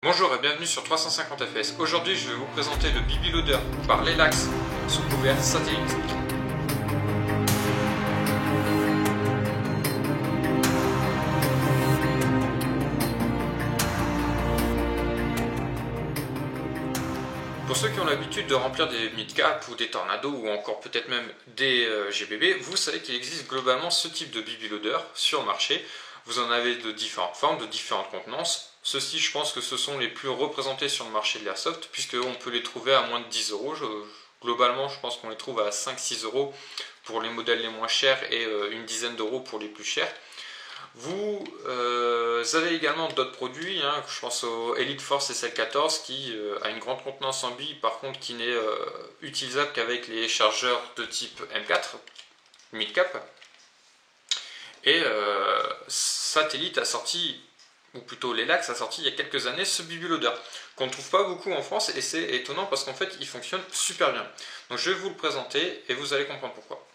Bonjour et bienvenue sur 350 fps. Aujourd'hui je vais vous présenter le BB Loader par Leilax sous couvert satellite. Pour ceux qui ont l'habitude de remplir des mid-cap ou des tornados ou encore peut-être même des GBB, vous savez qu'il existe globalement ce type de BB Loader sur le marché. Vous en avez de différentes formes, de différentes contenances. Ceux-ci, je pense que ce sont les plus représentés sur le marché de l'airsoft, puisqu'on peut les trouver à moins de 10 euros. Globalement, je pense qu'on les trouve à 5-6 euros pour les modèles les moins chers et une dizaine d'euros pour les plus chers. Vous avez également d'autres produits, je pense au Elite Force SL14 qui a une grande contenance en billes, par contre qui n'est utilisable qu'avec les chargeurs de type M4, mid-cap. Et Satellite a sorti, ou plutôt Leilax a sorti il y a quelques années ce BB Loader, qu'on ne trouve pas beaucoup en France, et c'est étonnant parce qu'en fait il fonctionne super bien. Donc je vais vous le présenter et vous allez comprendre pourquoi.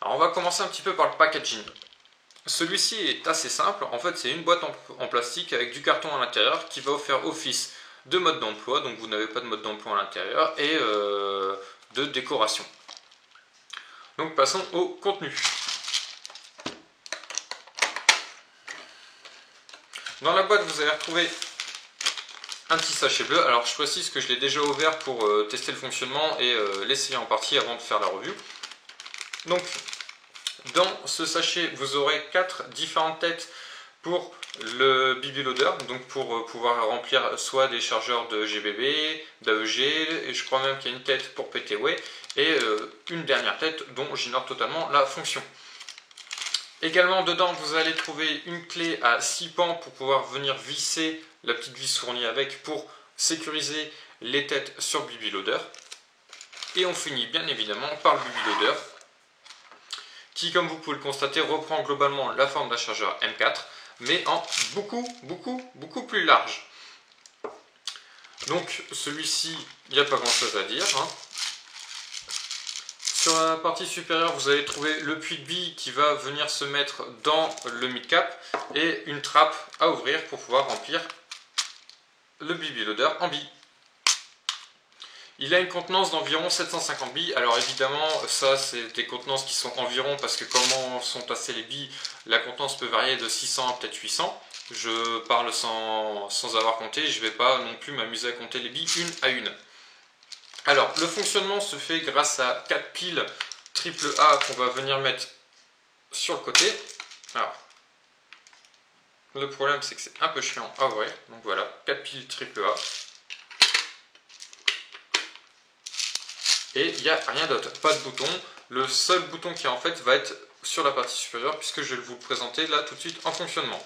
Alors on va commencer un petit peu par le packaging. Celui-ci est assez simple, en fait c'est une boîte en plastique avec du carton à l'intérieur qui va faire office de mode d'emploi, donc vous n'avez pas de mode d'emploi à l'intérieur, et de décoration. Donc passons au contenu. Dans la boîte, vous allez retrouver un petit sachet bleu. Alors, je précise que je l'ai déjà ouvert pour tester le fonctionnement et l'essayer en partie avant de faire la review. Donc, dans ce sachet, vous aurez 4 différentes têtes pour le BB Loader. Donc, pour pouvoir remplir soit des chargeurs de GBB, d'AEG, et je crois même qu'il y a une tête pour PTWay, et une dernière tête dont j'ignore totalement la fonction. Également dedans vous allez trouver une clé à 6 pans pour pouvoir venir visser la petite vis fournie avec pour sécuriser les têtes sur BB Loader. Et on finit bien évidemment par le BB Loader qui, comme vous pouvez le constater, reprend globalement la forme d'un chargeur M4 mais en beaucoup plus large. Donc celui-ci, il n'y a pas grand chose à dire. Sur la partie supérieure, vous allez trouver le puits de billes qui va venir se mettre dans le mid-cap et une trappe à ouvrir pour pouvoir remplir le BB Loader en billes. Il a une contenance d'environ 750 billes. Alors évidemment, ça c'est des contenances qui sont environ parce que comment sont tassées les billes, la contenance peut varier de 600 à peut-être 800. Je parle sans avoir compté, je ne vais pas non plus m'amuser à compter les billes une à une. Alors, le fonctionnement se fait grâce à 4 piles AAA qu'on va venir mettre sur le côté. Alors, le problème c'est que c'est un peu chiant à ouvrir. Donc voilà, 4 piles AAA. Et il n'y a rien d'autre, pas de bouton. Le seul bouton qui en fait va être sur la partie supérieure puisque je vais vous le présenter là tout de suite en fonctionnement.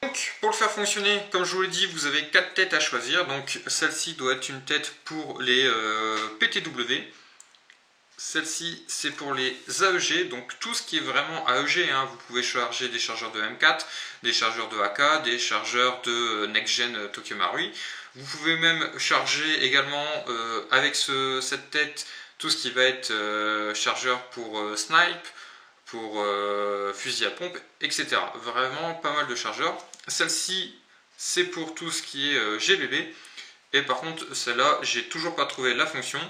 Donc, pour le faire fonctionner, comme je vous l'ai dit, vous avez 4 têtes à choisir. Donc, celle-ci doit être une tête pour les PTW. Celle-ci, c'est pour les AEG. Donc, tout ce qui est vraiment AEG. Vous pouvez charger des chargeurs de M4, des chargeurs de AK, des chargeurs de Next Gen Tokyo Marui. Vous pouvez même charger également avec cette tête tout ce qui va être chargeur pour snipe, pour fusil à pompe, etc. Vraiment pas mal de chargeurs. Celle-ci, c'est pour tout ce qui est GBB. Et par contre, celle-là, j'ai toujours pas trouvé la fonction.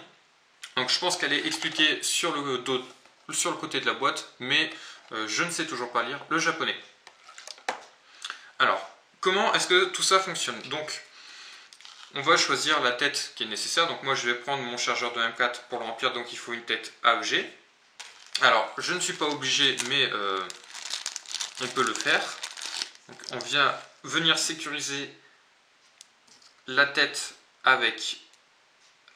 Donc je pense qu'elle est expliquée sur le côté de la boîte, mais je ne sais toujours pas lire le japonais. Alors, comment est-ce que tout ça fonctionne? Donc, on va choisir la tête qui est nécessaire. Donc moi, je vais prendre mon chargeur de M4 pour le remplir. Donc il faut une tête AEG. Alors, je ne suis pas obligé, mais on peut le faire. Donc, on vient venir sécuriser la tête avec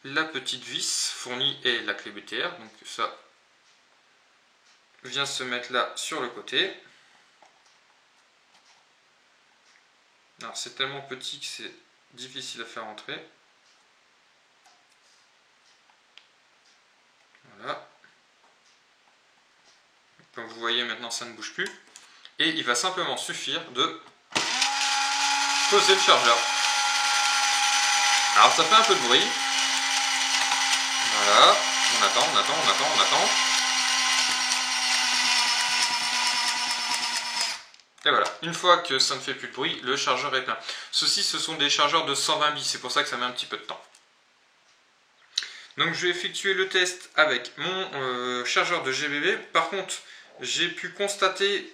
la petite vis fournie et la clé BTR. Donc ça vient se mettre là sur le côté. Alors c'est tellement petit que c'est difficile à faire entrer. Voilà. Comme vous voyez maintenant ça ne bouge plus. Et il va simplement suffire de poser le chargeur. Alors ça fait un peu de bruit. Voilà, on attend. Et voilà, une fois que ça ne fait plus de bruit, le chargeur est plein. Ceux-ci, ce sont des chargeurs de 120 billes, c'est pour ça que ça met un petit peu de temps. Donc je vais effectuer le test avec mon chargeur de GBB. Par contre, j'ai pu constater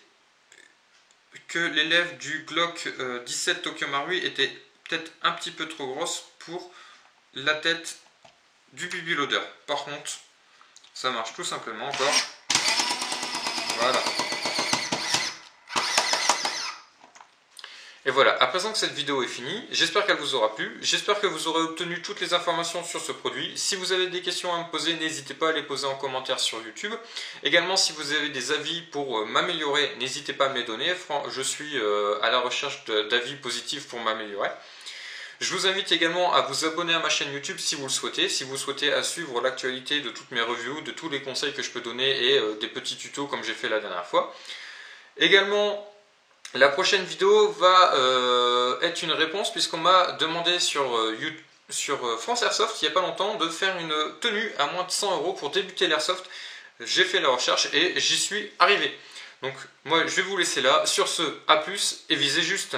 que les lèvres du Glock 17 Tokyo Marui étaient peut-être un petit peu trop grosses pour la tête du BB Loader. Par contre, ça marche tout simplement encore. Voilà. Et voilà, à présent que cette vidéo est finie, j'espère qu'elle vous aura plu, j'espère que vous aurez obtenu toutes les informations sur ce produit. Si vous avez des questions à me poser, n'hésitez pas à les poser en commentaire sur YouTube. Également, si vous avez des avis pour m'améliorer, n'hésitez pas à me les donner. Je suis à la recherche d'avis positifs pour m'améliorer. Je vous invite également à vous abonner à ma chaîne YouTube si vous le souhaitez, si vous souhaitez à suivre l'actualité de toutes mes reviews, de tous les conseils que je peux donner et des petits tutos comme j'ai fait la dernière fois. Également, la prochaine vidéo va être une réponse puisqu'on m'a demandé sur France Airsoft il n'y a pas longtemps de faire une tenue à moins de 100 € pour débuter l'Airsoft. J'ai fait la recherche et j'y suis arrivé. Donc moi je vais vous laisser là. Sur ce, à plus et visez juste.